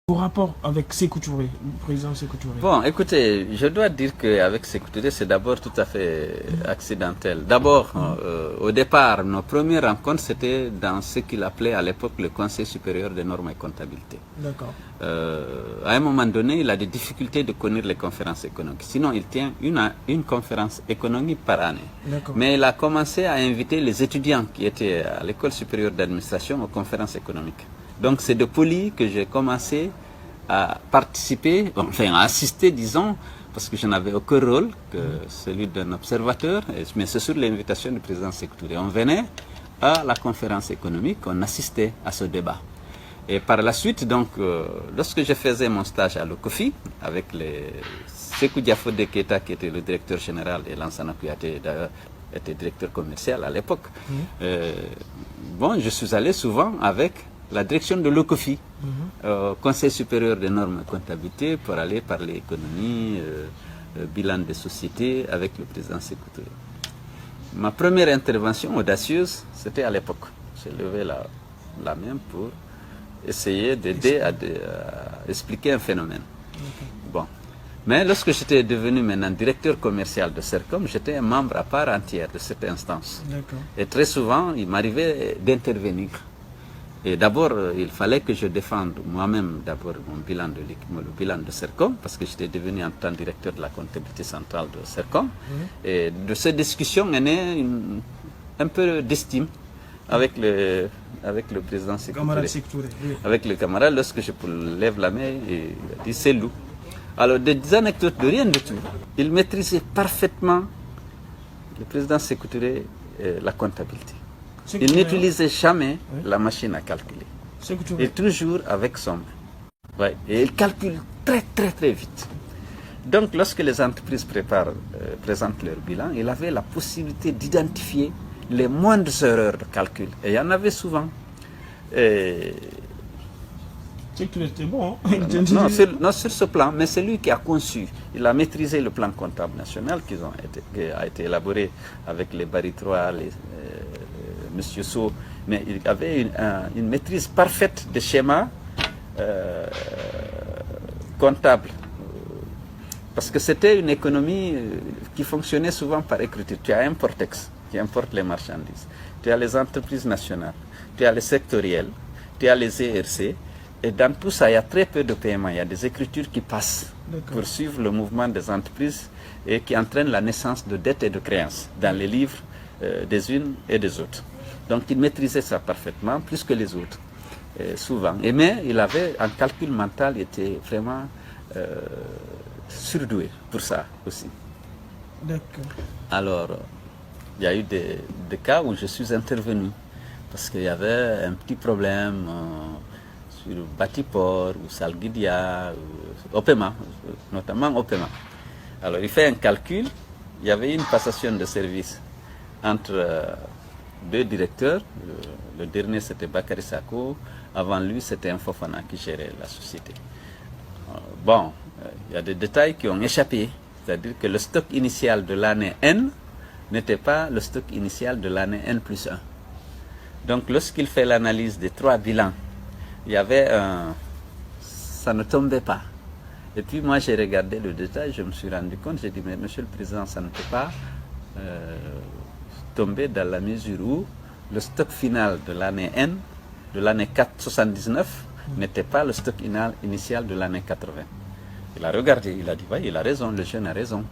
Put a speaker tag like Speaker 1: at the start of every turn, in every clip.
Speaker 1: Vos rapports avec Sékou Touré, le président Sékou Touré?
Speaker 2: Bon, écoutez, je dois dire qu'avec Sékou Touré, c'est d'abord tout à fait accidentel. D'abord, au départ, nos premières rencontres, c'était dans ce qu'il appelait à l'époque le Conseil supérieur des normes et comptabilité.
Speaker 1: D'accord.
Speaker 2: À un moment donné, il a des difficultés de connaître les conférences économiques. Sinon, il tient une conférence économique par année. Mais il a commencé à inviter les étudiants qui étaient à l'école supérieure d'administration aux conférences économiques. Donc c'est de Poli que j'ai commencé à participer, enfin à assister, disons, parce que je n'avais aucun rôle que celui d'un observateur, mais c'est sur l'invitation du président Sékou Touré. On venait à la conférence économique, on assistait à ce débat. Et par la suite, donc, lorsque je faisais mon stage à l'OCOFI, avec les Sékou Diafodé Keita, qui était le directeur général, et Lansana Kouyaté, d'ailleurs, était directeur commercial à l'époque, bon, je suis allé souvent avec la direction de l'OCOFI, Conseil supérieur des normes et comptabilité, pour aller parler économie, bilan des sociétés avec le président Sékou Touré. Ma première intervention audacieuse, c'était à l'époque. J'ai levé la main pour essayer d'aider à expliquer un phénomène. Bon. Mais lorsque j'étais devenu maintenant directeur commercial de CERCOM, j'étais un membre à part entière de cette instance. Et très souvent, il m'arrivait d'intervenir. Et d'abord, il fallait que je défende moi-même d'abord mon bilan le bilan de CERCOM, parce que j'étais devenu en tant que directeur de la comptabilité centrale de CERCOM. Et de cette discussion est née un peu d'estime avec le président Sékou Touré. Avec le camarade, lorsque je lève la main, il a dit c'est loup. Alors, des anecdotes de rien du tout. Il maîtrisait parfaitement, le président Sékou Touré, la comptabilité. Il n'utilisait jamais la machine à calculer. Et toujours avec son main. Ouais. Et il calcule très vite. Donc lorsque les entreprises présentent leur bilan, il avait la possibilité d'identifier les moindres erreurs de calcul. Et il y en avait souvent.
Speaker 1: C'est qu'il était bon. Hein?
Speaker 2: Non, sur ce plan, mais c'est lui qui a conçu. Il a maîtrisé le plan comptable national qui a été élaboré avec les Barry 3, Monsieur Sow, mais il avait une maîtrise parfaite des schémas comptables. Parce que c'était une économie qui fonctionnait souvent par écriture. Tu as Importex qui importe les marchandises. Tu as les entreprises nationales. Tu as les sectoriels. Tu as les ERC. Et dans tout ça, il y a très peu de paiements. Il y a des écritures qui passent pour suivre le mouvement des entreprises et qui entraînent la naissance de dettes et de créances dans les livres des unes et des autres. Donc il maîtrisait ça parfaitement, plus que les autres, souvent. Mais il avait un calcul mental, il était vraiment surdoué pour ça aussi.
Speaker 1: D'accord.
Speaker 2: Alors, il y a eu des cas où je suis intervenu, parce qu'il y avait un petit problème sur Batiport ou Salguidia, Opema, notamment Opema. Alors il fait un calcul, il y avait une passation de service entre deux directeurs, le dernier c'était Bakary Sako, avant lui c'était un Fofana qui gérait la société. Bon, il y a des détails qui ont échappé, c'est-à-dire que le stock initial de l'année N n'était pas le stock initial de l'année N+1. Donc lorsqu'il fait l'analyse des trois bilans, il y avait ça ne tombait pas. Et puis moi j'ai regardé le détail, je me suis rendu compte, j'ai dit mais monsieur le président, ça ne peut pas tomber dans la mesure où le stock final de l'année N, de l'année 479, n'était pas le stock initial de l'année 80. Il a regardé, il a dit, oui, il a raison, le jeune a raison.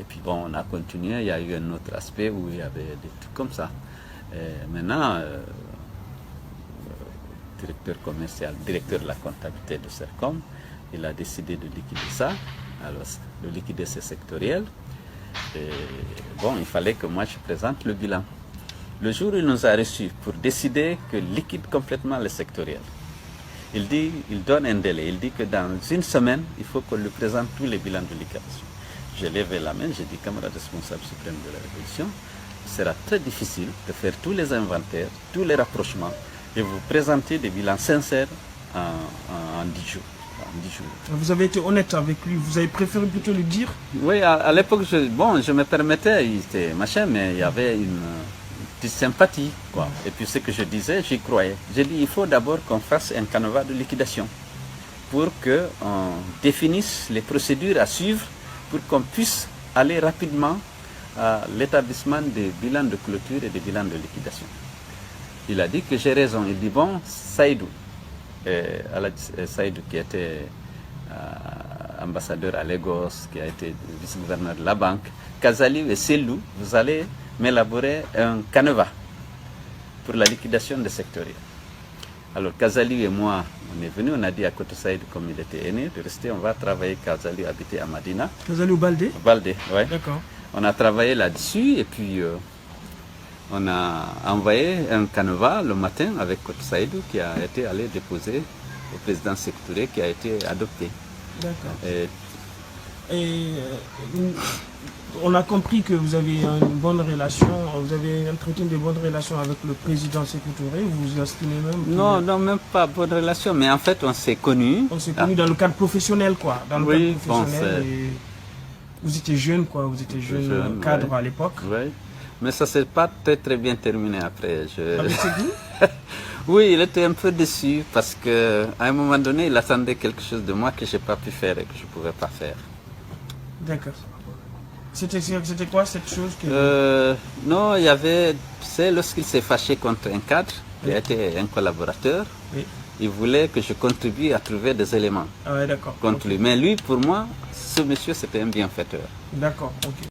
Speaker 2: Et puis bon, on a continué, il y a eu un autre aspect où il y avait des trucs comme ça. Et maintenant, directeur commercial, directeur de la comptabilité de CERCOM, il a décidé de liquider ça, alors de liquider ces sectoriels. Et bon, il fallait que moi je présente le bilan. Le jour où il nous a reçus pour décider que liquide complètement le sectoriel, il donne un délai, il dit que dans une semaine, il faut qu'on lui présente tous les bilans de liquidation. J'ai levé la main, j'ai dit, camarade responsable suprême de la Révolution, il sera très difficile de faire tous les inventaires, tous les rapprochements, et vous présenter des bilans sincères en 10 jours.
Speaker 1: Vous avez été honnête avec lui, vous avez préféré plutôt le dire?
Speaker 2: Oui, à l'époque, je me permettais, il était machin, mais il y avait une petite sympathie, quoi. Et puis ce que je disais, j'y croyais. J'ai dit, il faut d'abord qu'on fasse un canevas de liquidation. pour qu'on définisse les procédures à suivre pour qu'on puisse aller rapidement à l'établissement des bilans de clôture et des bilans de liquidation. Il a dit que j'ai raison. Il dit, bon, Saïdou, Saïdou qui était ambassadeur à Lagos, qui a été vice-gouverneur de la banque, Kazali et Selou, vous allez m'élaborer un canevas pour la liquidation des sectoriels. Alors Kazali et moi, on est venus, on a dit à Koto Saïd, comme il était aîné, de rester, on va travailler. Kazali habitait à Madina.
Speaker 1: Kazali ou Baldé?
Speaker 2: Baldé, oui.
Speaker 1: D'accord.
Speaker 2: On a travaillé là-dessus et puis on a envoyé un canevas le matin avec Koto Saïdou qui a été allé déposer au président Sékou Touré, qui a été adopté.
Speaker 1: D'accord. On a compris que vous avez une bonne relation, vous avez entretenu de bonnes relations avec le président Sékou Touré, vous estimez même que...
Speaker 2: Non, même pas bonne relation, mais en fait on s'est connus.
Speaker 1: On s'est connus dans le cadre professionnel, quoi. Dans le
Speaker 2: oui,
Speaker 1: cadre professionnel, vous étiez jeune, quoi, vous étiez jeune cadre
Speaker 2: ouais.
Speaker 1: À l'époque.
Speaker 2: Oui, mais ça ne s'est pas très bien terminé après.
Speaker 1: Avec Sékou?
Speaker 2: Oui, il était un peu déçu parce qu'à un moment donné, il attendait quelque chose de moi que je n'ai pas pu faire et que je ne pouvais pas faire.
Speaker 1: D'accord. C'était quoi cette chose que...
Speaker 2: Non, il y avait, c'est lorsqu'il s'est fâché contre un cadre, qui a été un collaborateur, il voulait que je contribue à trouver des éléments
Speaker 1: ah ouais, d'accord.
Speaker 2: contre lui. Mais lui, pour moi, ce monsieur, c'était un bienfaiteur.
Speaker 1: D'accord, ok.